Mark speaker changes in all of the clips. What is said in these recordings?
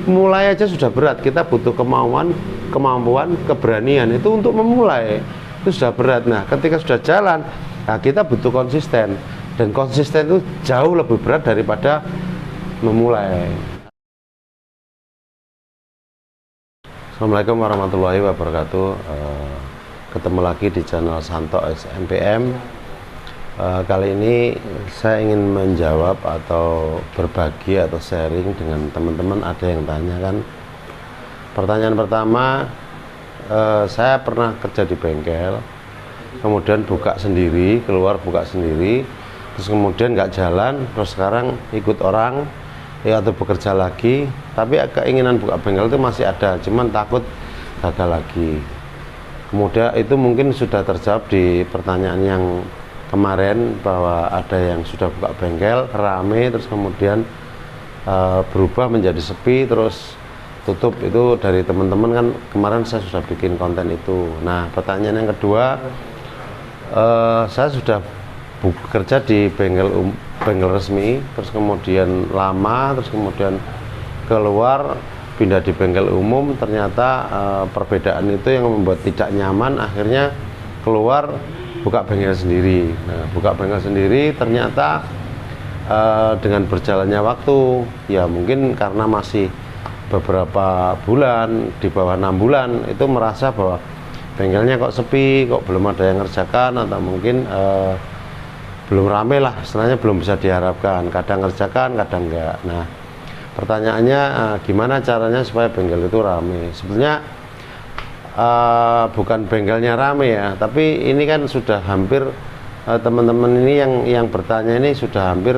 Speaker 1: mulai aja sudah berat. Kita butuh kemampuan, keberanian itu untuk memulai. Itu sudah berat. Nah, ketika sudah jalan, nah kita butuh konsisten. Dan konsisten itu jauh lebih berat daripada memulai. Assalamualaikum warahmatullahi wabarakatuh. Ketemu lagi di channel Santo SMPM. Kali ini saya ingin menjawab atau berbagi atau sharing dengan teman-teman. Ada yang tanya kan. Pertanyaan pertama, saya pernah kerja di bengkel, kemudian buka sendiri, keluar buka sendiri, terus kemudian nggak jalan, terus sekarang ikut orang ya, atau bekerja lagi, tapi keinginan buka bengkel itu masih ada, cuman takut gagal lagi. Kemudian itu mungkin sudah terjawab di pertanyaan yang kemarin, bahwa ada yang sudah buka bengkel rame, terus kemudian berubah menjadi sepi, terus tutup. Itu dari teman-teman kan, kemarin saya sudah bikin konten itu. Nah, pertanyaan yang kedua, saya sudah bekerja di bengkel resmi, terus kemudian lama, terus kemudian keluar pindah di bengkel umum. Ternyata perbedaan itu yang membuat tidak nyaman, akhirnya keluar buka bengkel sendiri. Nah, buka bengkel sendiri ternyata dengan berjalannya waktu, ya mungkin karena masih beberapa bulan, di bawah 6 bulan, itu merasa bahwa bengkelnya kok sepi, kok belum ada yang ngerjakan, atau mungkin belum rame lah, istilahnya belum bisa diharapkan, kadang ngerjakan, kadang enggak. Nah, pertanyaannya gimana caranya supaya bengkel itu rame? Sebenarnya bukan bengkelnya rame ya, tapi ini kan sudah hampir, teman-teman ini yang bertanya ini sudah hampir,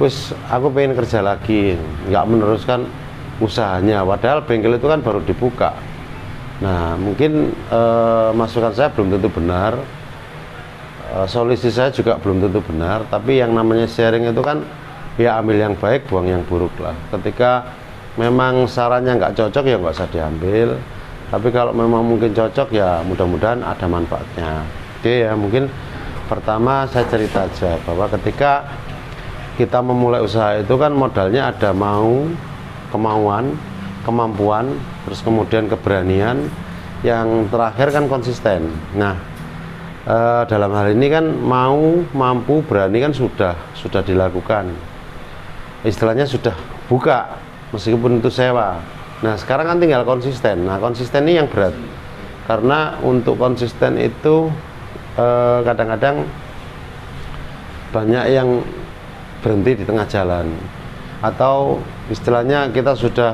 Speaker 1: wis aku pengen kerja lagi, nggak meneruskan usahanya, padahal bengkel itu kan baru dibuka. Nah, mungkin masukan saya belum tentu benar, solusi saya juga belum tentu benar, tapi yang namanya sharing itu kan ya ambil yang baik, buang yang buruk lah. Ketika memang sarannya nggak cocok ya nggak usah diambil, tapi kalau memang mungkin cocok ya mudah-mudahan ada manfaatnya. Oke ya, mungkin pertama saya cerita aja bahwa ketika kita memulai usaha itu kan modalnya ada kemauan, kemampuan, terus kemudian keberanian, yang terakhir kan konsisten. Nah, dalam hal ini kan mampu, berani kan sudah dilakukan, istilahnya sudah buka meskipun itu sewa. Nah, sekarang kan tinggal konsisten. Nah, konsisten ini yang berat, karena untuk konsisten itu kadang-kadang banyak yang berhenti di tengah jalan, atau istilahnya kita sudah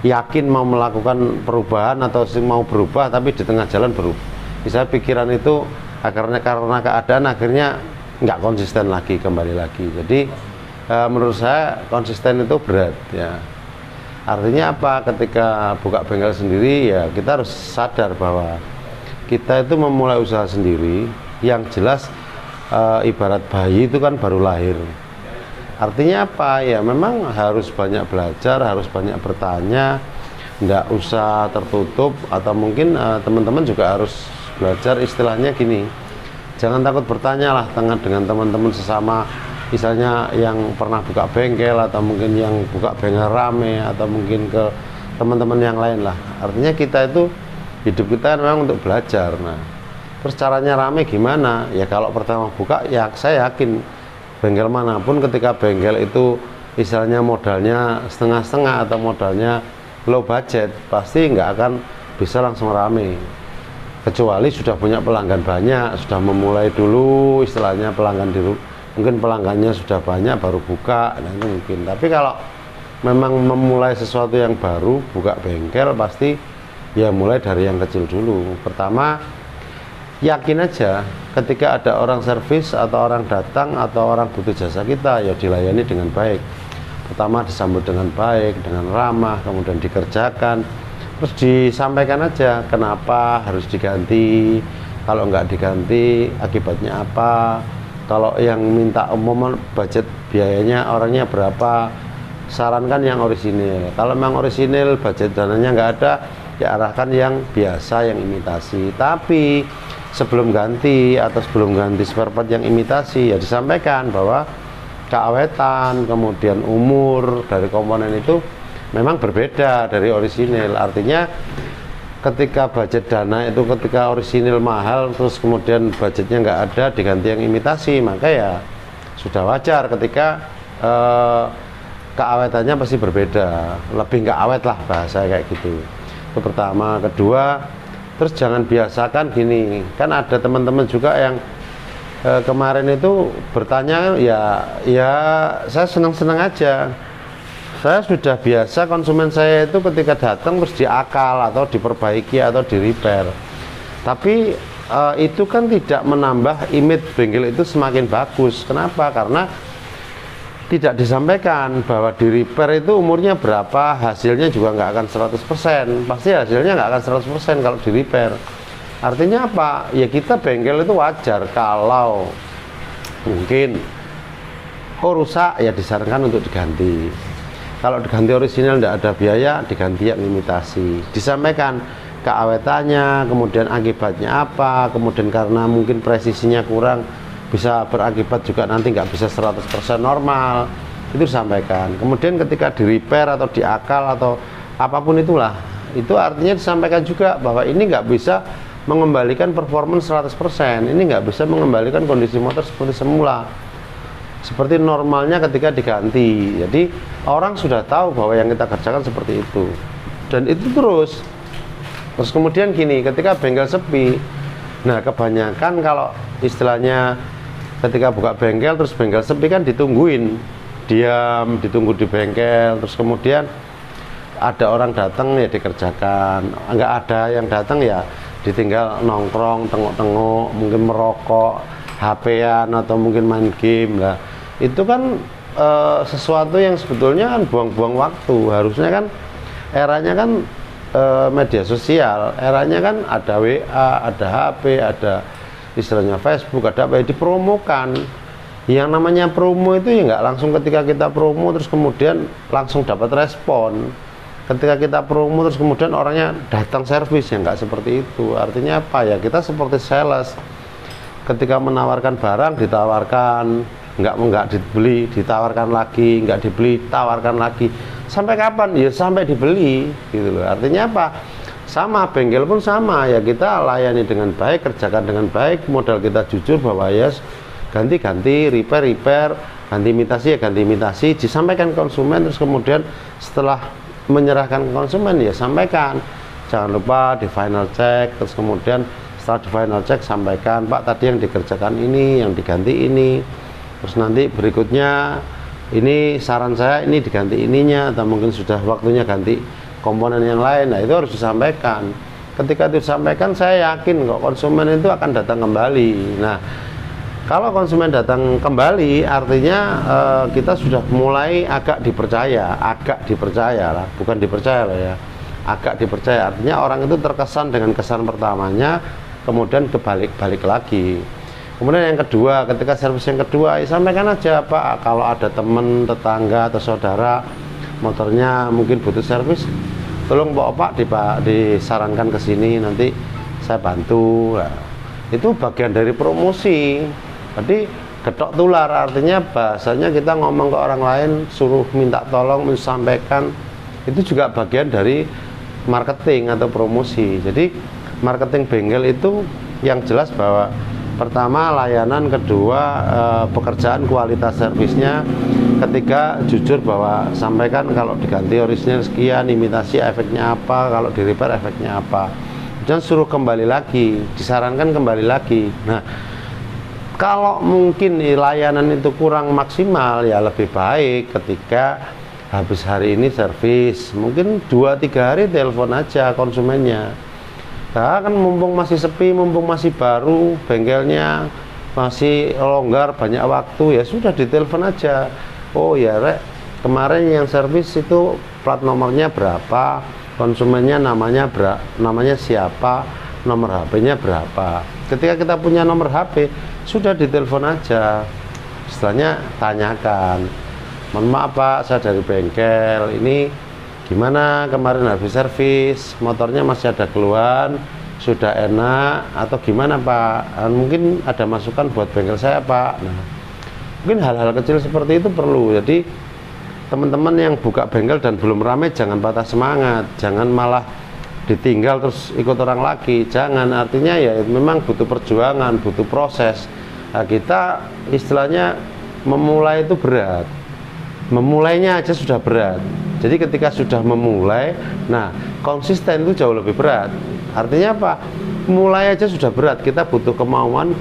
Speaker 1: yakin mau melakukan perubahan atau mau berubah, tapi di tengah jalan berubah. Misalnya pikiran itu karena keadaan akhirnya nggak konsisten lagi, kembali lagi. Jadi menurut saya konsisten itu berat ya. Artinya apa? Ketika buka bengkel sendiri ya kita harus sadar bahwa kita itu memulai usaha sendiri, yang jelas ibarat bayi itu kan baru lahir. Artinya apa? Ya memang harus banyak belajar, harus banyak bertanya, nggak usah tertutup, atau mungkin teman-teman juga harus belajar, istilahnya gini, jangan takut bertanya lah dengan teman-teman sesama, misalnya yang pernah buka bengkel, atau mungkin yang buka bengkel rame, atau mungkin ke teman-teman yang lain lah. Artinya kita itu, hidup kita memang untuk belajar. Nah, terus caranya rame gimana? Ya kalau pertama buka, ya saya yakin bengkel manapun ketika bengkel itu misalnya modalnya setengah-setengah atau modalnya low budget, pasti nggak akan bisa langsung rame, kecuali sudah punya pelanggan banyak, sudah memulai dulu, istilahnya pelanggan dulu, mungkin pelanggannya sudah banyak baru buka. Nah, itu mungkin. Tapi kalau memang memulai sesuatu yang baru, buka bengkel, pasti ya mulai dari yang kecil dulu. Pertama, yakin aja ketika ada orang servis atau orang datang atau orang butuh jasa kita, ya dilayani dengan baik. Pertama disambut dengan baik, dengan ramah, kemudian dikerjakan, terus disampaikan aja kenapa harus diganti, kalau nggak diganti akibatnya apa, kalau yang minta umum budget biayanya orangnya berapa, sarankan yang orisinil. Kalau memang orisinil budget dananya nggak ada, ya arahkan yang biasa, yang imitasi. Tapi sebelum ganti atau sebelum ganti spare part yang imitasi, ya disampaikan bahwa keawetan, kemudian umur dari komponen itu memang berbeda dari orisinil. Artinya ketika budget dana itu ketika orisinil mahal terus kemudian budgetnya nggak ada diganti yang imitasi, maka ya sudah wajar ketika keawetannya pasti berbeda, lebih nggak awet lah bahasa kayak gitu. Itu pertama. Kedua, terus jangan biasakan gini, kan ada teman-teman juga yang kemarin itu bertanya, ya saya senang-senang aja, saya sudah biasa konsumen saya itu ketika datang terus diakal atau diperbaiki atau di repair, tapi itu kan tidak menambah image bengkel itu semakin bagus. Kenapa? Karena tidak disampaikan bahwa di repair itu umurnya berapa, hasilnya juga nggak akan 100%, pasti hasilnya nggak akan 100% kalau di repair. Artinya apa? Ya kita bengkel itu wajar kalau mungkin rusak ya disarankan untuk diganti. Kalau diganti orisinal tidak ada biaya, diganti yang imitasi. Disampaikan keawetannya, kemudian akibatnya apa, kemudian karena mungkin presisinya kurang bisa berakibat juga nanti nggak bisa 100% normal, itu disampaikan. Kemudian ketika di repair atau diakal atau apapun itulah, itu artinya disampaikan juga bahwa ini nggak bisa mengembalikan performance 100%, ini nggak bisa mengembalikan kondisi motor seperti semula, seperti normalnya ketika diganti. Jadi orang sudah tahu bahwa yang kita kerjakan seperti itu, dan itu terus kemudian gini, ketika bengkel sepi, nah kebanyakan kalau istilahnya ketika buka bengkel terus bengkel sepi kan ditungguin, diam, ditunggu di bengkel, terus kemudian ada orang datang ya dikerjakan, nggak ada yang datang ya ditinggal nongkrong, tengok-tengok, mungkin merokok, HP-an atau mungkin main game lah. Itu kan sesuatu yang sebetulnya kan buang-buang waktu. Harusnya kan eranya kan media sosial, eranya kan ada WA, ada HP, ada istilahnya Facebook, ada apa ya, dipromokan. Yang namanya promo itu ya nggak langsung ketika kita promo terus kemudian langsung dapat respon. Ketika kita promo terus kemudian orangnya datang servis, ya nggak seperti itu. Artinya apa ya, kita seperti sales, ketika menawarkan barang ditawarkan, nggak dibeli, ditawarkan lagi, nggak dibeli, tawarkan lagi, sampai kapan? Ya sampai dibeli gitu loh. Artinya apa? Sama, bengkel pun sama ya, kita layani dengan baik, kerjakan dengan baik, modal kita jujur bahwa ya ganti-ganti, repair, ganti imitasi ya ganti imitasi, disampaikan ke konsumen. Terus kemudian setelah menyerahkan ke konsumen ya sampaikan, jangan lupa di final check. Terus kemudian setelah di final check sampaikan, Pak tadi yang dikerjakan ini, yang diganti ini, terus nanti berikutnya ini saran saya ini diganti ininya, atau mungkin sudah waktunya ganti komponen yang lain. Nah itu harus disampaikan. Ketika itu disampaikan, saya yakin kok konsumen itu akan datang kembali. Nah kalau konsumen datang kembali artinya kita sudah mulai agak dipercaya lah, bukan dipercaya lah ya, agak dipercaya. Artinya orang itu terkesan dengan kesan pertamanya, kemudian kebalik-balik lagi. Kemudian yang kedua, ketika servis yang kedua ya sampaikan aja, Pak kalau ada teman, tetangga atau saudara motornya mungkin butuh servis, tolong Pak disarankan ke sini, nanti saya bantu. Nah, itu bagian dari promosi. Jadi getok tular, artinya bahasanya kita ngomong ke orang lain, suruh minta tolong, menyampaikan, itu juga bagian dari marketing atau promosi. Jadi marketing bengkel itu yang jelas bahwa pertama layanan, kedua pekerjaan, kualitas servisnya, ketiga jujur bahwa sampaikan kalau diganti orisinil sekian, imitasi efeknya apa, kalau di repair efeknya apa, dan suruh kembali lagi, disarankan kembali lagi. Nah kalau mungkin layanan itu kurang maksimal ya lebih baik ketika habis hari ini servis, mungkin 2-3 hari telepon aja konsumennya. Nah, kan mumpung masih sepi, mumpung masih baru, bengkelnya masih longgar, banyak waktu, ya sudah ditelepon aja. Oh ya Rek, kemarin yang servis itu plat nomornya berapa, konsumennya namanya siapa, nomor HP-nya berapa. Ketika kita punya nomor HP, sudah ditelepon aja. Setelahnya tanyakan, mohon maaf Pak, saya dari bengkel ini, gimana kemarin habis servis, motornya masih ada keluhan, sudah enak atau gimana Pak? Mungkin ada masukan buat bengkel saya Pak. Nah, mungkin hal-hal kecil seperti itu perlu. Jadi teman-teman yang buka bengkel dan belum ramai jangan patah semangat, jangan malah ditinggal terus ikut orang lagi, jangan. Artinya ya memang butuh perjuangan, butuh proses. Nah, kita istilahnya memulai itu berat, memulainya aja sudah berat. Jadi ketika sudah memulai, nah konsisten itu jauh lebih berat. Artinya apa? Mulai aja sudah berat, kita butuh kemampuan,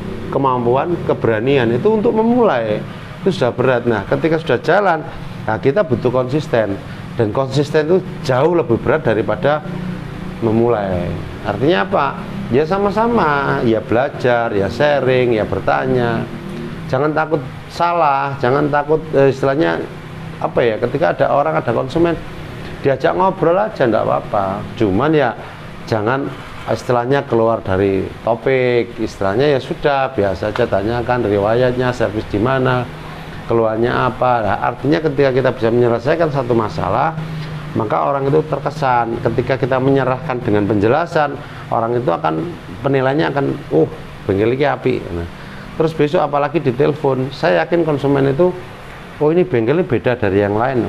Speaker 1: keberanian itu untuk memulai, itu sudah berat. Nah ketika sudah jalan, nah kita butuh konsisten, dan konsisten itu jauh lebih berat daripada memulai. Artinya apa? Ya sama-sama, ya belajar, ya sharing, ya bertanya. Jangan takut salah, jangan takut istilahnya apa ya, ketika ada orang, ada konsumen, diajak ngobrol aja enggak apa-apa. Cuman ya jangan istilahnya keluar dari topik, istilahnya ya sudah biasa aja, tanyakan riwayatnya, servis di mana, keluarnya apa. Nah, artinya ketika kita bisa menyelesaikan satu masalah, maka orang itu terkesan. Ketika kita menyerahkan dengan penjelasan, orang itu akan penilaiannya akan bengkel ini api. Nah, terus besok apalagi ditelepon, saya yakin konsumen itu ini bengkelnya beda dari yang lain.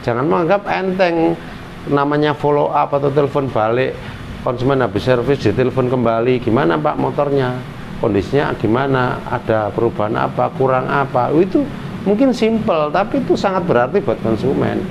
Speaker 1: Jangan menganggap enteng namanya follow up atau telepon balik. Konsumen habis servis ditelepon kembali, gimana Pak motornya, kondisinya gimana, ada perubahan apa, kurang apa. Itu mungkin simple, tapi itu sangat berarti buat konsumen.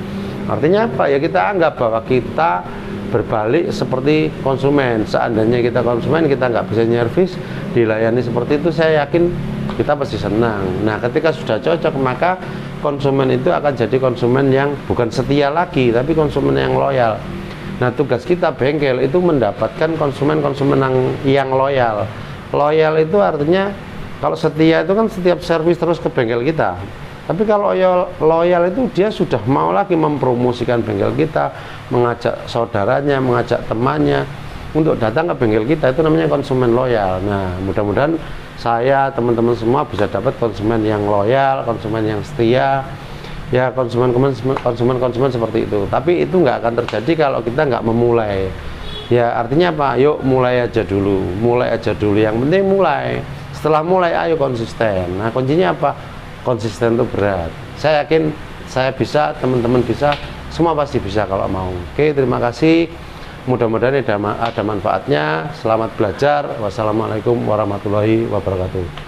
Speaker 1: Artinya apa? Ya kita anggap bahwa kita berbalik seperti konsumen. Seandainya kita konsumen, kita nggak bisa nyervis, dilayani seperti itu, saya yakin kita pasti senang. Nah ketika sudah cocok, maka konsumen itu akan jadi konsumen yang bukan setia lagi, tapi konsumen yang loyal. Nah tugas kita bengkel itu mendapatkan konsumen-konsumen yang loyal. Loyal itu artinya, kalau setia itu kan setiap servis terus ke bengkel kita. Tapi kalau loyal itu dia sudah mau lagi mempromosikan bengkel kita, mengajak saudaranya, mengajak temannya untuk datang ke bengkel kita, itu namanya konsumen loyal. Nah mudah-mudahan saya, teman-teman semua bisa dapat konsumen yang loyal, konsumen yang setia, ya konsumen seperti itu. Tapi itu nggak akan terjadi kalau kita nggak memulai. Ya artinya apa? Yuk mulai aja dulu, yang penting mulai. Setelah mulai ayo konsisten. Nah kuncinya apa? Konsisten itu berat. Saya yakin saya bisa, teman-teman bisa, semua pasti bisa kalau mau. Oke, terima kasih, mudah-mudahan ada manfaatnya. Selamat belajar. Wassalamualaikum warahmatullahi wabarakatuh.